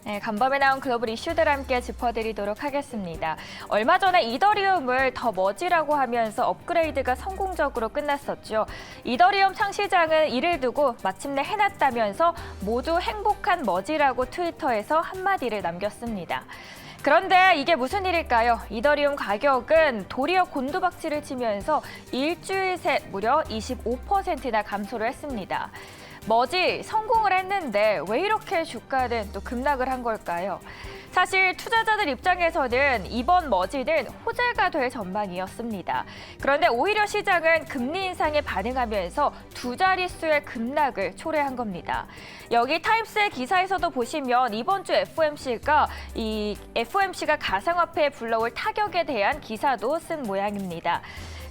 네, 간밤에 나온 글로벌 이슈들 함께 짚어드리도록 하겠습니다. 얼마 전에 이더리움을 더 머지라고 하면서 업그레이드가 성공적으로 끝났었죠. 이더리움 창시장은 이를 두고 마침내 해놨다면서 모두 행복한 머지라고 트위터에서 한마디를 남겼습니다. 그런데 이게 무슨 일일까요? 이더리움 가격은 도리어 곤두박질을 치면서 일주일 새 무려 25%나 감소를 했습니다. 머지 성공을 했는데 왜 이렇게 주가는 또 급락을 한 걸까요? 사실 투자자들 입장에서는 이번 머지는 호재가 될 전망이었습니다. 그런데 오히려 시장은 금리 인상에 반응하면서 두 자릿수의 급락을 초래한 겁니다. 여기 타임스의 기사에서도 보시면 이번 주 FOMC가 가상화폐에 불러올 타격에 대한 기사도 쓴 모양입니다.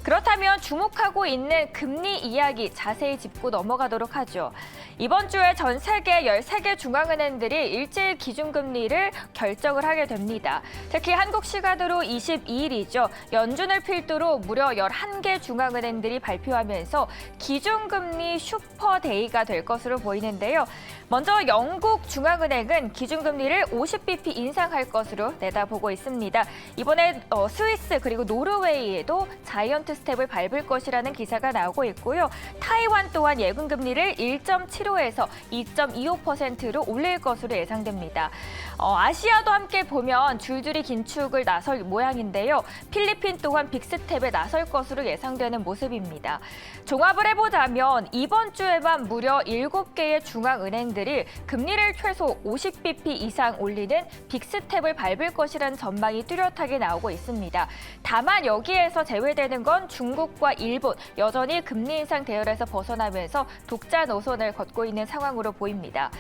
그렇다면 주목하고 있는 금리 이야기 자세히 짚고 넘어가도록 하죠. 이번 주에 전 세계 13개 중앙은행들이 일제일 기준금리를 결정을 하게 됩니다. 특히 한국 시간으로 22일이죠. 연준을 필두로 무려 11개 중앙은행들이 발표하면서 기준금리 슈퍼데이가 될 것으로 보이는데요. 먼저 영국 중앙은행은 기준금리를 50bp 인상할 것으로 내다보고 있습니다. 이번에 스위스 그리고 노르웨이에도 자이언트 스텝을 밟을 것이라는 기사가 나오고 있고요. 타이완 또한 예금금리를 1.75에서 2.25%로 올릴 것으로 예상됩니다. 아시아도 함께 보면 줄줄이 긴축을 나설 모양인데요. 필리핀 또한 빅스텝에 나설 것으로 예상되는 모습입니다. 종합을 해보자면 이번 주에만 무려 7개의 중앙은행들이 금리를 최소 50bp 이상 올리는 빅스텝을 밟을 것이라는 전망이 뚜렷하게 나오고 있습니다. 다만 여기에서 제외되는 건 중국과 일본, 여전히 금리 인상 대열에서 벗어나면서 독자 노선을 걷고 있는 상황으로 보입니다.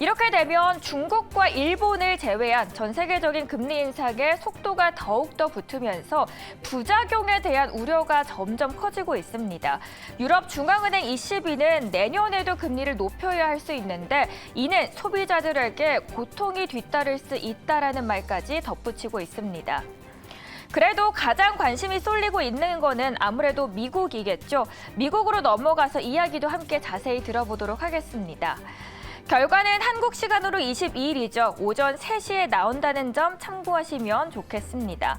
이렇게 되면 중국과 일본을 제외한 전 세계적인 금리 인상의 속도가 더욱더 붙으면서 부작용에 대한 우려가 점점 커지고 있습니다. 유럽 중앙은행 ECB는 내년에도 금리를 높여야 할 수 있는데 이는 소비자들에게 고통이 뒤따를 수 있다라는 말까지 덧붙이고 있습니다. 그래도 가장 관심이 쏠리고 있는 거는 아무래도 미국이겠죠. 미국으로 넘어가서 이야기도 함께 자세히 들어보도록 하겠습니다. 결과는 한국 시간으로 22일이죠. 오전 3시에 나온다는 점 참고하시면 좋겠습니다.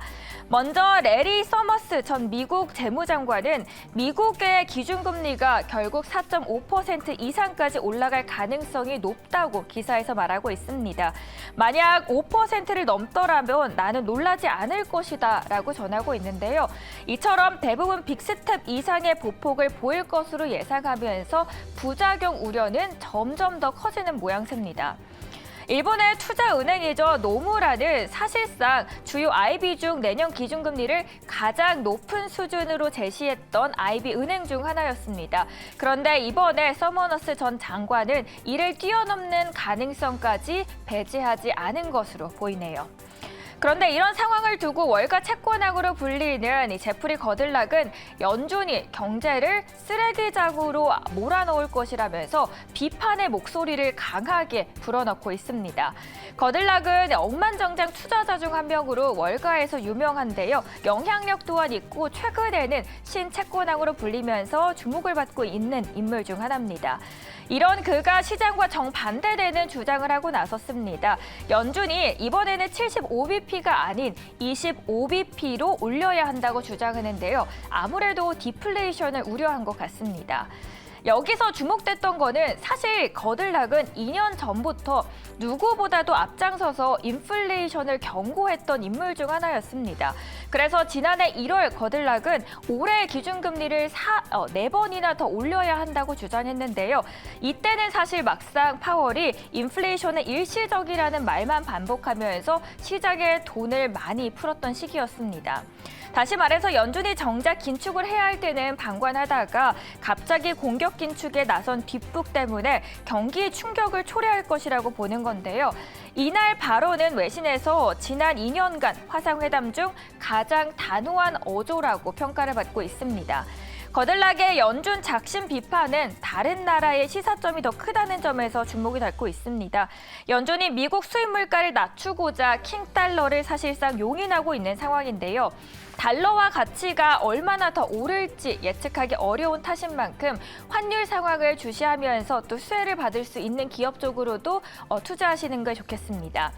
먼저 레리 서머스 전 미국 재무장관은 미국의 기준금리가 결국 4.5% 이상까지 올라갈 가능성이 높다고 기사에서 말하고 있습니다. 만약 5%를 넘더라면 나는 놀라지 않을 것이다 라고 전하고 있는데요. 이처럼 대부분 빅스텝 이상의 보폭을 보일 것으로 예상하면서 부작용 우려는 점점 더 커지는 모양새입니다. 일본의 투자은행이죠. 노무라는 사실상 주요 IB 중 내년 기준금리를 가장 높은 수준으로 제시했던 IB 은행 중 하나였습니다. 그런데 이번에 서머너스 전 장관은 이를 뛰어넘는 가능성까지 배제하지 않은 것으로 보이네요. 그런데 이런 상황을 두고 월가 채권왕으로 불리는 이 제프리 거들락은 연준이 경제를 쓰레기장으로 몰아넣을 것이라면서 비판의 목소리를 강하게 불어넣고 있습니다. 거들락은 억만장자 투자자 중 한 명으로 월가에서 유명한데요. 영향력 또한 있고 최근에는 신채권왕으로 불리면서 주목을 받고 있는 인물 중 하나입니다. 이런 그가 시장과 정반대되는 주장을 하고 나섰습니다. 연준이 이번에는 75bp가 아닌 25bp로 올려야 한다고 주장하는데요. 아무래도 디플레이션을 우려한 것 같습니다. 여기서 주목됐던 거는 사실 거들락은 2년 전부터 누구보다도 앞장서서 인플레이션을 경고했던 인물 중 하나였습니다. 그래서 지난해 1월 거들락은 올해 기준금리를 4번이나 더 올려야 한다고 주장했는데요. 이때는 사실 막상 파월이 인플레이션은 일시적이라는 말만 반복하면서 시장에 돈을 많이 풀었던 시기였습니다. 다시 말해서 연준이 정작 긴축을 해야 할 때는 방관하다가 갑자기 공격 긴축에 나선 뒷북 때문에 경기 충격을 초래할 것이라고 보는 건데요. 이날 발언은 외신에서 지난 2년간 화상회담 중 가장 단호한 어조라고 평가를 받고 있습니다. 거들락의 연준 작심 비판은 다른 나라의 시사점이 더 크다는 점에서 주목이 닫고 있습니다. 연준이 미국 수입 물가를 낮추고자 킹달러를 사실상 용인하고 있는 상황인데요. 달러와 가치가 얼마나 더 오를지 예측하기 어려운 탓인 만큼 환율 상황을 주시하면서 또 수혜를 받을 수 있는 기업 쪽으로도 투자하시는 게 좋겠습니다.